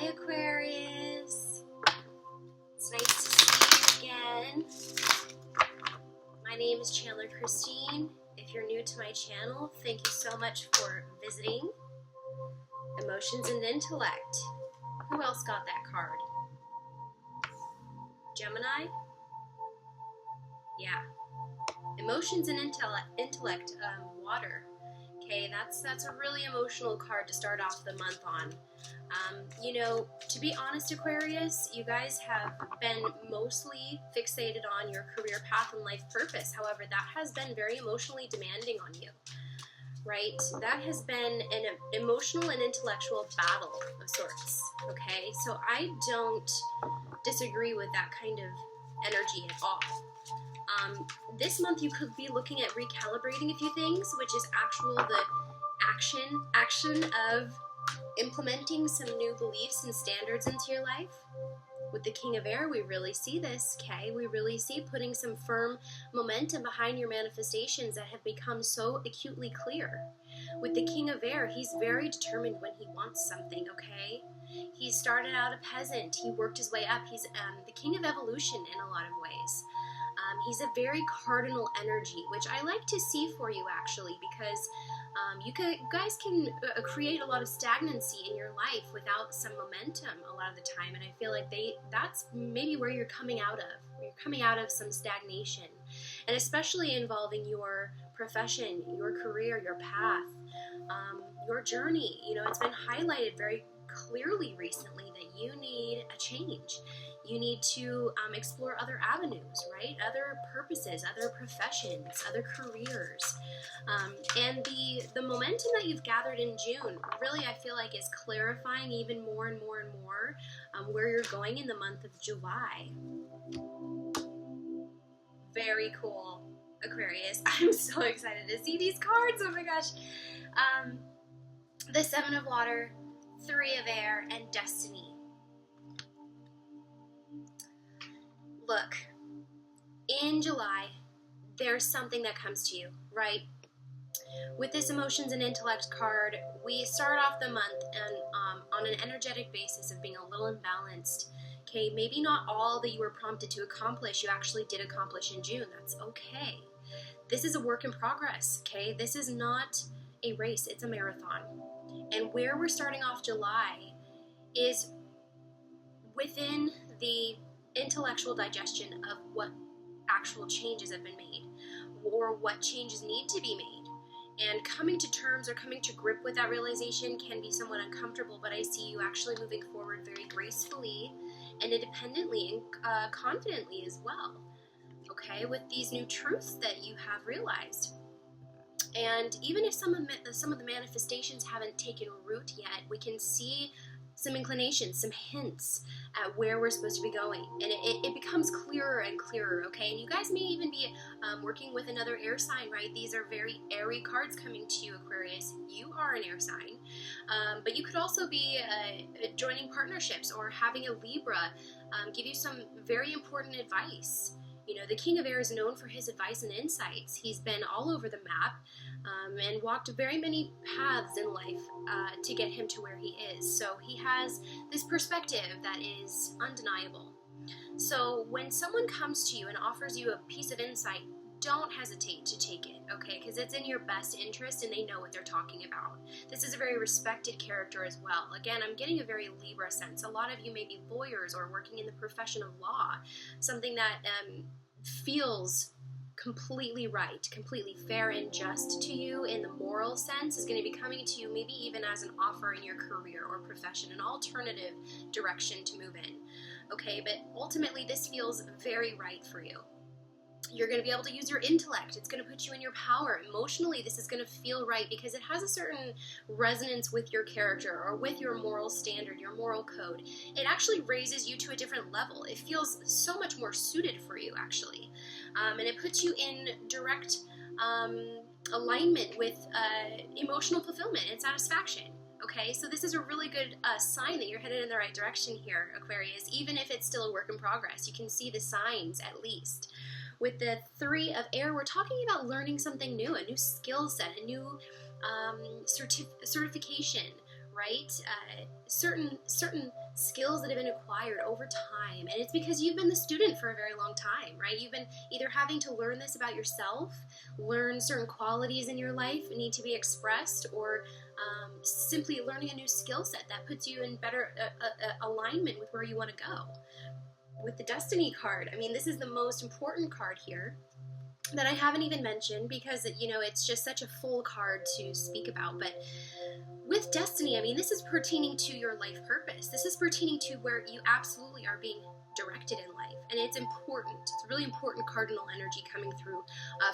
Aquarius. It's nice to see you again. My name is Chandler Christine. If you're new to my channel, thank you so much for visiting. Emotions and intellect. Who else got that card? Gemini? Yeah. Emotions and intellect, water. Okay, that's a really emotional card to start off the month on. You know, to be honest, Aquarius, you guys have been mostly fixated on your career path and life purpose. However, that has been very emotionally demanding on you, right? That has been an emotional and intellectual battle of sorts, okay? So I don't disagree with that kind of energy at all. This month you could be looking at recalibrating a few things, which is the action of implementing some new beliefs and standards into your life. With the King of Air, we really see this, okay? We really see putting some firm momentum behind your manifestations that have become so acutely clear. With the King of Air, he's very determined when he wants something, okay? He started out a peasant. He worked his way up. He's the king of evolution in a lot of ways. He's a very cardinal energy, which I like to see for you, actually, because you guys can create a lot of stagnancy in your life without some momentum a lot of the time, and I feel like that's maybe where you're coming out of. You're coming out of some stagnation, and especially involving your profession, your career, your path, your journey. You know, it's been highlighted very clearly recently that you need a change. You need to explore other avenues, right? Other purposes, other professions, other careers. And the momentum that you've gathered in June, really I feel like is clarifying even more and more and more where you're going in the month of July. Very cool, Aquarius. I'm so excited to see these cards. Oh my gosh. The Seven of Water, Three of Air, and Destiny. Look, in July, there's something that comes to you, right? With this Emotions and Intellect card, we start off the month and on an energetic basis of being a little imbalanced. Okay, maybe not all that you were prompted to accomplish, you actually did accomplish in June. That's okay. This is a work in progress, okay? This is not a race, it's a marathon. And where we're starting off July is within the intellectual digestion of what actual changes have been made or what changes need to be made. And coming to terms or coming to grip with that realization can be somewhat uncomfortable, but I see you actually moving forward very gracefully and independently and confidently as well, okay, with these new truths that you have realized. And even if some of the manifestations haven't taken root yet, we can see some inclinations, some hints at where we're supposed to be going. And it becomes clearer and clearer, okay? And you guys may even be working with another air sign, right? These are very airy cards coming to you, Aquarius. You are an air sign. But you could also be joining partnerships or having a Libra give you some very important advice. You know, the King of Air is known for his advice and insights. He's been all over the map and walked very many paths in life to get him to where he is. So he has this perspective that is undeniable. So when someone comes to you and offers you a piece of insight, don't hesitate to take it, okay? Because it's in your best interest and they know what they're talking about. This is a very respected character as well. Again, I'm getting a very Libra sense. A lot of you may be lawyers or working in the profession of law, something that feels completely right, completely fair and just to you in the moral sense is going to be coming to you maybe even as an offer in your career or profession, an alternative direction to move in, okay? But ultimately this feels very right for you. You're going to be able to use your intellect. It's going to put you in your power. Emotionally, this is going to feel right because it has a certain resonance with your character or with your moral standard, your moral code. It actually raises you to a different level. It feels so much more suited for you, actually. And it puts you in direct alignment with emotional fulfillment and satisfaction. Okay, so this is a really good sign that you're headed in the right direction here, Aquarius, even if it's still a work in progress. You can see the signs at least. With the Three of Air, we're talking about learning something new, a new skill set, a new certification, right? Certain skills that have been acquired over time, and it's because you've been the student for a very long time, right? You've been either having to learn this about yourself, learn certain qualities in your life that need to be expressed, or simply learning a new skill set that puts you in better alignment with where you want to go. With the Destiny card, I mean, this is the most important card here that I haven't even mentioned because, you know, it's just such a full card to speak about. But with Destiny, I mean, this is pertaining to your life purpose. This is pertaining to where you absolutely are being directed in life, and it's important. It's a really important cardinal energy coming through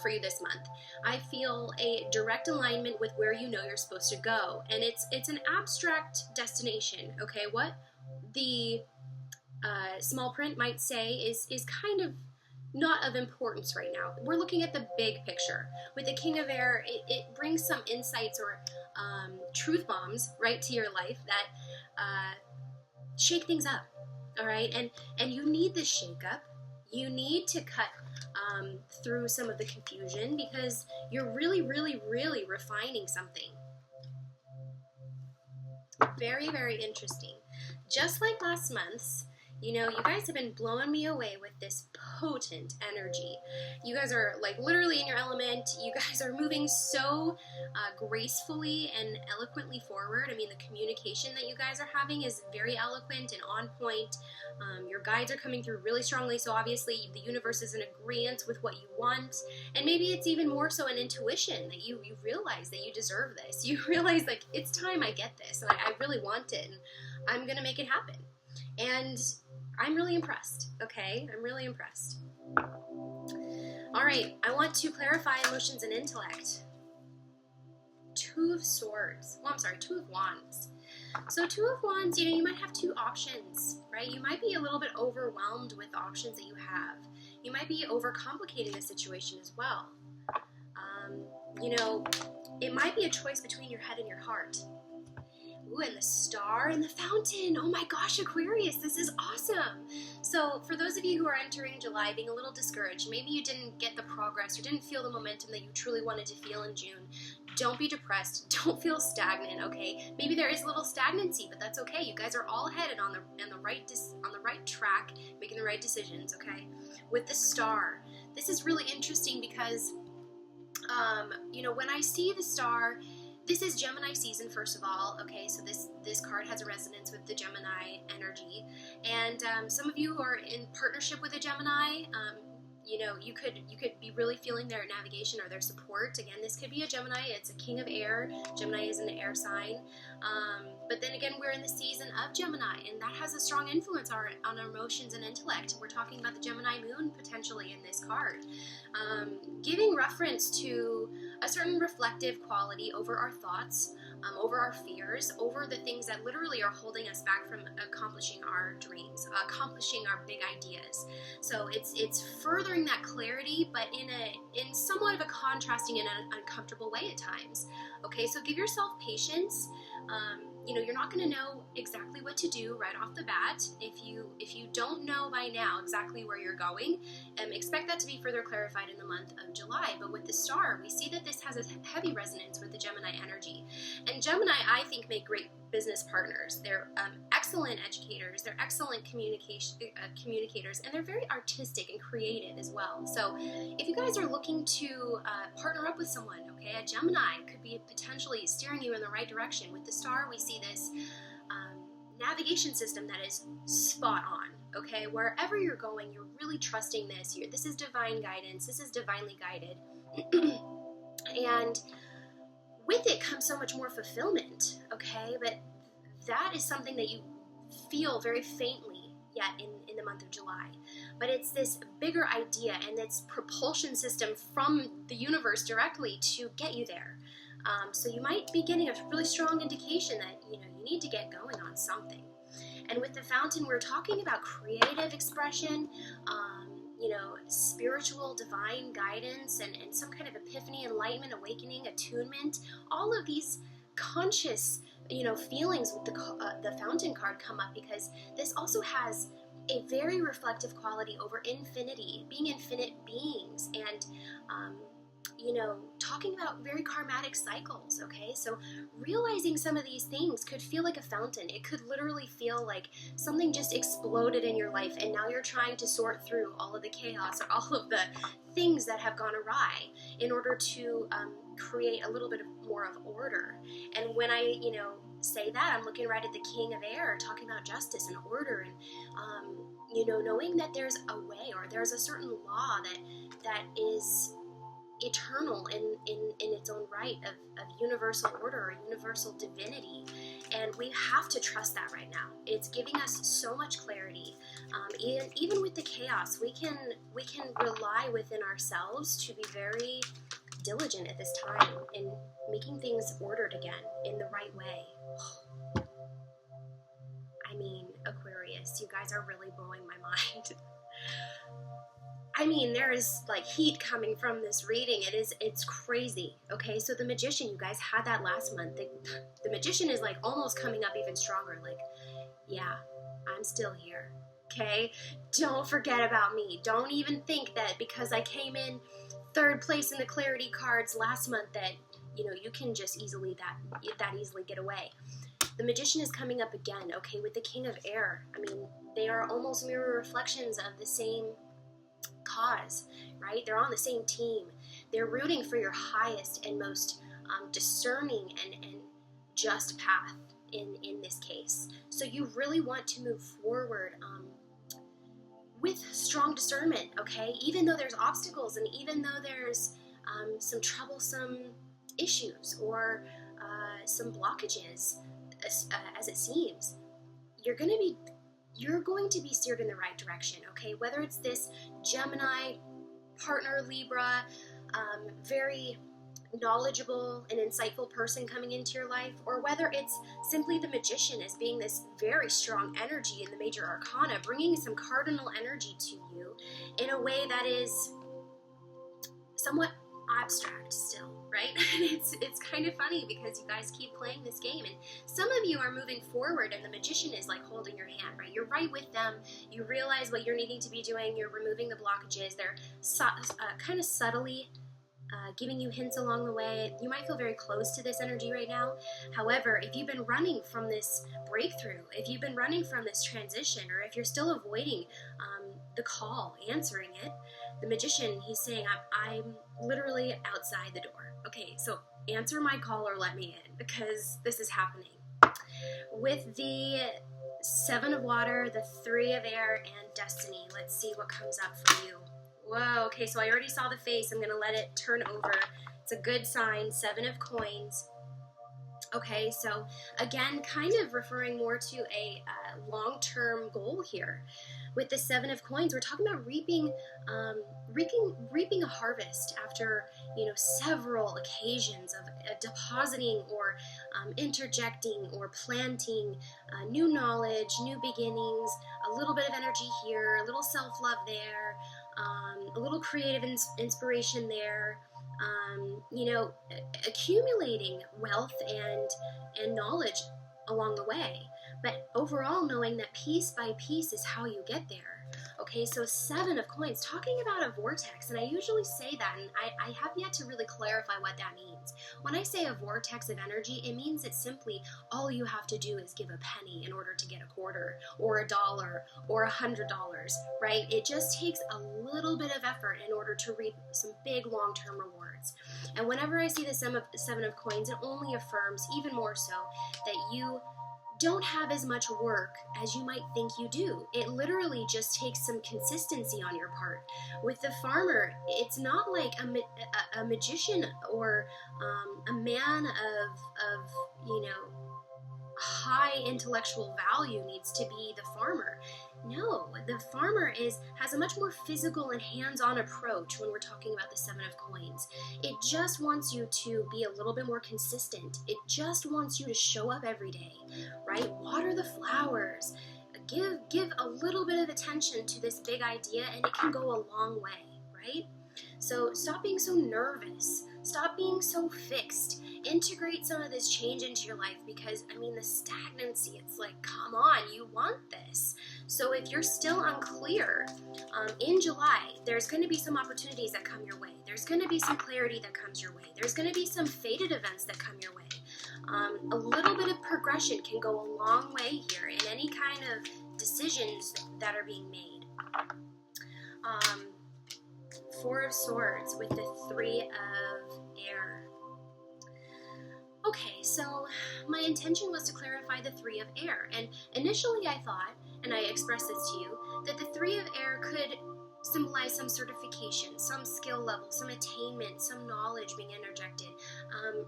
for you this month. I feel a direct alignment with where you know you're supposed to go, and it's an abstract destination. Okay, what the small print might say is kind of not of importance right now. We're looking at the big picture. With the King of Air, it brings some insights or truth bombs right to your life that shake things up. All right, and you need this shake up. You need to cut through some of the confusion because you're really, really, really refining something. Very, very interesting. Just like last month's, you know, you guys have been blowing me away with this potent energy. You guys are like literally in your element. You guys are moving so gracefully and eloquently forward. I mean, the communication that you guys are having is very eloquent and on point. Your guides are coming through really strongly, so obviously the universe is in agreement with what you want. And maybe it's even more so an intuition that you realize that you deserve this. You realize, like, it's time I get this, and I really want it, and I'm going to make it happen. And I'm really impressed, okay? I'm really impressed. All right, I want to clarify emotions and intellect. Two of Swords. Well, I'm sorry, Two of Wands. So Two of Wands, you know, you might have two options, right? You might be a little bit overwhelmed with the options that you have. You might be overcomplicating the situation as well. You know, it might be a choice between your head and your heart. Ooh, and the Star and the Fountain. Oh my gosh, Aquarius, this is awesome. So for those of you who are entering July being a little discouraged, maybe you didn't get the progress or didn't feel the momentum that you truly wanted to feel in June, don't be depressed. Don't feel stagnant, okay? Maybe there is a little stagnancy, but that's okay. You guys are all headed on the right track, making the right decisions, okay? With the Star, this is really interesting because, you know, when I see the Star, this is Gemini season, first of all, okay, so this card has a resonance with the Gemini energy, and some of you who are in partnership with a Gemini, you know, you could be really feeling their navigation or their support. Again, this could be a Gemini. It's a King of Air. Gemini is an air sign. But then again, we're in the season of Gemini, and that has a strong influence on our emotions and intellect. We're talking about the Gemini moon potentially in this card. Giving reference to a certain reflective quality over our thoughts, over our fears, over the things that literally are holding us back from accomplishing our dreams, accomplishing our big ideas. So it's furthering that clarity, but in somewhat of a contrasting and an uncomfortable way at times. Okay, so give yourself patience. You know, you're not going to know exactly what to do right off the bat. If you don't know by now exactly where you're going, expect that to be further clarified in the month of July. But with the Star, we see that this has a heavy resonance with the Gemini energy. And Gemini, I think, make great business partners. They're excellent educators. They're excellent communicators, and they're very artistic and creative as well. So if you guys are looking to partner up with someone, okay, a Gemini could be potentially steering you in the right direction. With the Star, we see this navigation system that is spot on, okay? Wherever you're going, you're really trusting this. This is divine guidance. This is divinely guided. And with it comes so much more fulfillment, okay? But that is something that you feel very faintly yet in the month of July. But it's this bigger idea and this propulsion system from the universe directly to get you there. So you might be getting a really strong indication that, you know, you need to get going on something. And with the Fountain, we're talking about creative expression, you know, spiritual, divine guidance, and some kind of epiphany, enlightenment, awakening, attunement. All of these conscious, you know, feelings with the Fountain card come up because this also has a very reflective quality over infinity, being infinite beings, and talking about very karmatic cycles, okay? So realizing some of these things could feel like a fountain. It could literally feel like something just exploded in your life, and now you're trying to sort through all of the chaos or all of the things that have gone awry in order to create a little bit more of order. And when I, say that, I'm looking right at the King of Air, talking about justice and order, and knowing that there's a way, or there's a certain law that is eternal in its own right of universal order or universal divinity, and we have to trust that right now. It's giving us so much clarity. Even with the chaos, we can rely within ourselves to be very diligent at this time in making things ordered again in the right way. I mean, Aquarius, you guys are really blowing my mind. I mean, there is like heat coming from this reading. It's crazy. Okay, so the Magician, you guys had that last month. The Magician is like almost coming up even stronger. Like, yeah, I'm still here. Okay, don't forget about me. Don't even think that because I came in third place in the clarity cards last month that you can just easily get away. The Magician is coming up again. Okay, with the King of Air. I mean, they are almost mirror reflections of the same cause, right? They're on the same team. They're rooting for your highest and most discerning and just path in this case. So you really want to move forward with strong discernment, okay? Even though there's obstacles and even though there's some troublesome issues or some blockages, as it seems, you're going to be steered in the right direction, okay? Whether it's this Gemini, partner Libra, very knowledgeable and insightful person coming into your life, or whether it's simply the Magician as being this very strong energy in the major arcana, bringing some cardinal energy to you in a way that is somewhat abstract still, right? It's kind of funny because you guys keep playing this game, and some of you are moving forward and the Magician is like holding your hand, right? You're right with them. You realize what you're needing to be doing. You're removing the blockages. They're kind of subtly giving you hints along the way. You might feel very close to this energy right now. However, if you've been running from this breakthrough, if you've been running from this transition, or if you're still avoiding the call, answering it, the Magician, he's saying, I'm literally outside the door. Okay, so answer my call or let me in, because this is happening. With the Seven of Water, the Three of Air, and Destiny, let's see what comes up for you. Whoa, okay, so I already saw the face. I'm going to let it turn over. It's a good sign. Seven of Coins. Okay, so again, kind of referring more to a long-term goal here. With the Seven of Coins, we're talking about reaping a harvest after several occasions of depositing or interjecting or planting new knowledge, new beginnings, a little bit of energy here, a little self-love there, a little creative inspiration there. Accumulating wealth and knowledge along the way, but overall knowing that piece by piece is how you get there. Okay, so Seven of Coins, talking about a vortex, and I usually say that, and I have yet to really clarify what that means. When I say a vortex of energy, it means that simply all you have to do is give a penny in order to get a quarter, or $1, or $100, right? It just takes a little bit of effort in order to reap some big long-term rewards. And whenever I see the Seven of Coins, it only affirms even more so that you don't have as much work as you might think you do. It literally just takes some consistency on your part. With the Farmer, it's not like a magician or a man of high intellectual value needs to be the farmer. No, the farmer has a much more physical and hands-on approach when we're talking about the Seven of Coins. It just wants you to be a little bit more consistent. It just wants you to show up every day, right? Water the flowers. Give a little bit of attention to this big idea, and it can go a long way, right? So stop being so nervous. Stop being so fixed integrate some of this change into your life, because I mean, the stagnancy, it's like, come on, you want this. So if you're still unclear, in July, there's going to be some opportunities that come your way. There's going to be some clarity that comes your way. There's going to be some fated events that come your way. A little bit of progression can go a long way here in any kind of decisions that are being made. Four of Swords with the Three of Air. Okay, so my intention was to clarify the Three of Air, and initially I thought, and I expressed this to you, that the Three of Air could symbolize some certification, some skill level, some attainment, some knowledge being interjected.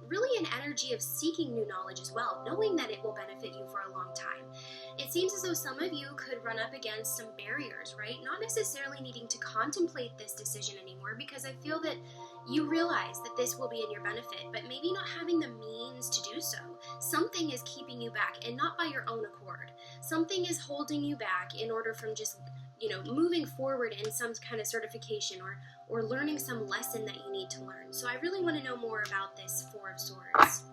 Really an energy of seeking new knowledge as well, knowing that it will benefit you for a long time. It seems as though some of you could run up against some barriers, right? Not necessarily needing to contemplate this decision anymore, because I feel that you realize that this will be in your benefit, but maybe not having the means to do so. Something is keeping you back, and not by your own accord. Something is holding you back in order from just moving forward in some kind of certification or learning some lesson that you need to learn. So I really want to know more about this Four of Swords.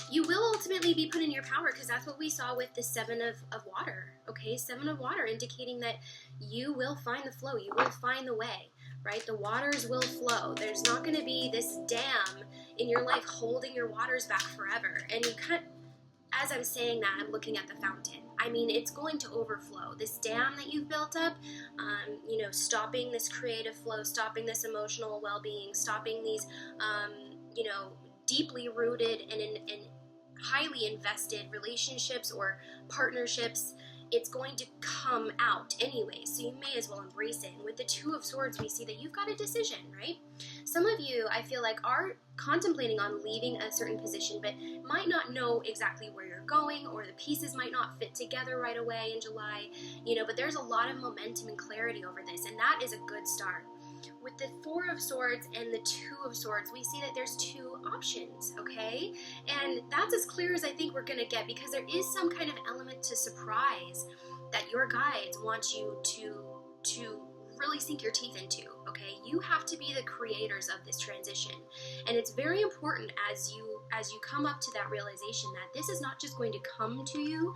You will ultimately be put in your power, because that's what we saw with the Seven of Water, okay? Seven of Water, indicating that you will find the flow, you will find the way, right? The waters will flow. There's not going to be this dam in your life holding your waters back forever. And as I'm saying that, I'm looking at the fountain. I mean, it's going to overflow. This dam that you've built up, stopping this creative flow, stopping this emotional well-being, stopping these, deeply rooted and highly invested relationships or partnerships, it's going to come out anyway, so you may as well embrace it. And with the Two of Swords, we see that you've got a decision, right? Some of you, I feel like, are contemplating on leaving a certain position, but might not know exactly where you're going, or the pieces might not fit together right away in July, but there's a lot of momentum and clarity over this, and that is a good start. With the Four of Swords and the Two of Swords, we see that there's two options, okay? And that's as clear as I think we're going to get, because there is some kind of element to surprise that your guides want you to really sink your teeth into, okay? You have to be the creators of this transition. And it's very important as you come up to that realization that this is not just going to come to you,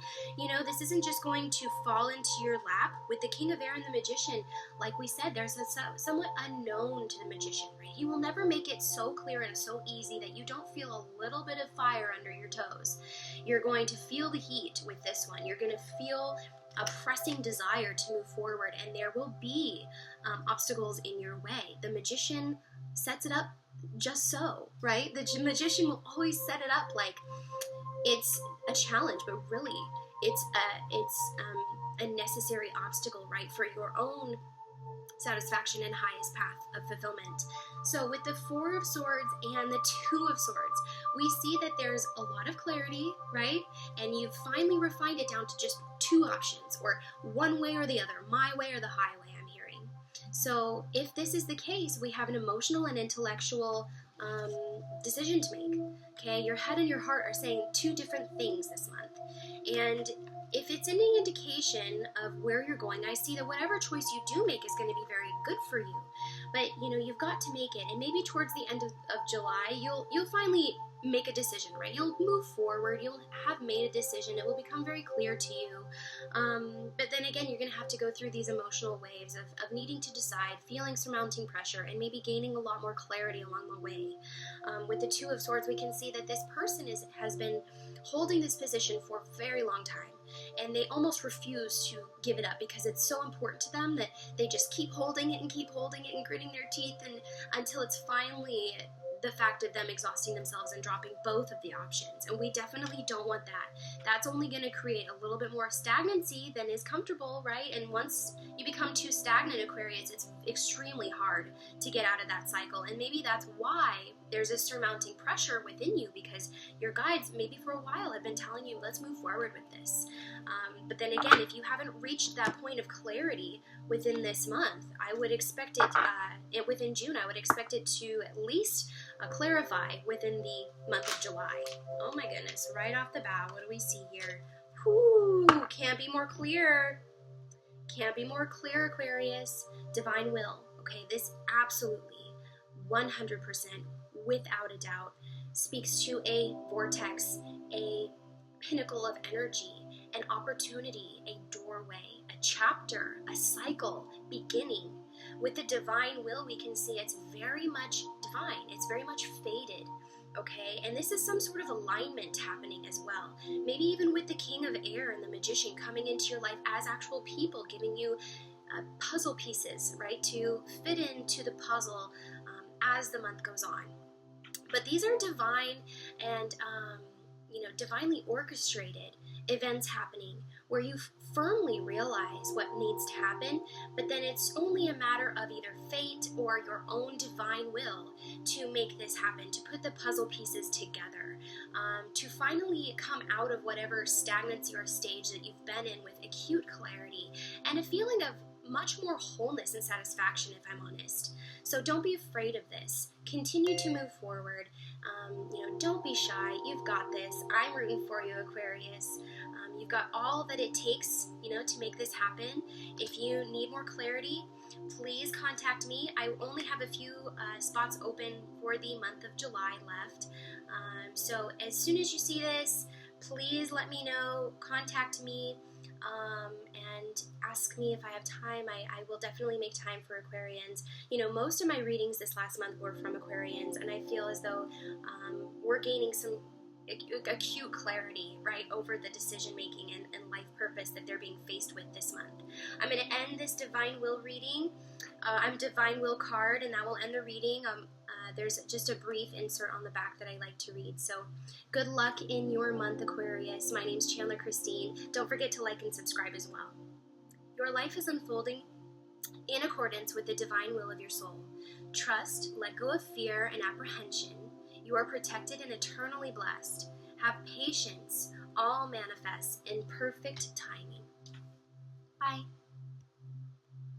this isn't just going to fall into your lap. With the King of Air and the Magician, like we said, there's a somewhat unknown to the Magician, right? He will never make it so clear and so easy that you don't feel a little bit of fire under your toes. You're going to feel the heat with this one. You're going to feel a pressing desire to move forward, and there will be obstacles in your way. The Magician sets it up just so, right? The Magician will always set it up like it's a challenge, but really it's a necessary obstacle, right, for your own satisfaction and highest path of fulfillment. So with the Four of Swords and the Two of Swords, we see that there's a lot of clarity, right? And you've finally refined it down to just two options, or one way or the other, my way or the highway, I'm hearing. So if this is the case, we have an emotional and intellectual decision to make, okay? Your head and your heart are saying two different things this month. And if it's any indication of where you're going, I see that whatever choice you do make is going to be very good for you. But, you've got to make it. And maybe towards the end of July, you'll finally make a decision, right? You'll move forward. You'll have made a decision. It will become very clear to you. But then again, you're going to have to go through these emotional waves of needing to decide, feeling surmounting pressure, and maybe gaining a lot more clarity along the way. With the Two of Swords, we can see that this person has been holding this position for a very long time. And they almost refuse to give it up, because it's so important to them that they just keep holding it and gritting their teeth until it's finally the fact of them exhausting themselves and dropping both of the options. And we definitely don't want that. That's only going to create a little bit more stagnancy than is comfortable, right? And once you become too stagnant, Aquarius, it's extremely hard to get out of that cycle. And maybe that's why there's a surmounting pressure within you, because your guides maybe for a while have been telling you, let's move forward with this. But then again, if you haven't reached that point of clarity within this month, I would expect it, within June, I would expect it to at least clarify within the month of July. Oh my goodness, right off the bat, what do we see here? Whoo, can't be more clear. Can't be more clear, Aquarius. Divine will. Okay, this absolutely, 100%, without a doubt, speaks to a vortex, a pinnacle of energy, an opportunity, a doorway, a chapter, a cycle, beginning. With the divine will, we can see it's very much divine. It's very much fated, okay? And this is some sort of alignment happening as well. Maybe even with the King of Air and the Magician coming into your life as actual people, giving you puzzle pieces, right, to fit into the puzzle as the month goes on. But these are divine and, divinely orchestrated events happening where you firmly realize what needs to happen, but then it's only a matter of either fate or your own divine will to make this happen, to put the puzzle pieces together, to finally come out of whatever stagnancy or stage that you've been in with acute clarity and a feeling of much more wholeness and satisfaction, if I'm honest. So don't be afraid of this. Continue to move forward. Don't be shy. You've got this. I'm rooting for you, Aquarius. You've got all that it takes, to make this happen. If you need more clarity, please contact me. I only have a few spots open for the month of July left. So as soon as you see this, please let me know. Contact me. And ask me if I have time. I will definitely make time for Aquarians. Most of my readings this last month were from Aquarians, and I feel as though we're gaining some acute clarity, right, over the decision making and life purpose that they're being faced with this month. I'm going to end this Divine Will reading. I'm Divine Will card, and that will end the reading. There's just a brief insert on the back that I like to read. So good luck in your month, Aquarius. My name's Chandler Christine. Don't forget to like and subscribe as well. Your life is unfolding in accordance with the divine will of your soul. Trust, let go of fear and apprehension. You are protected and eternally blessed. Have patience. All manifests in perfect timing. Bye.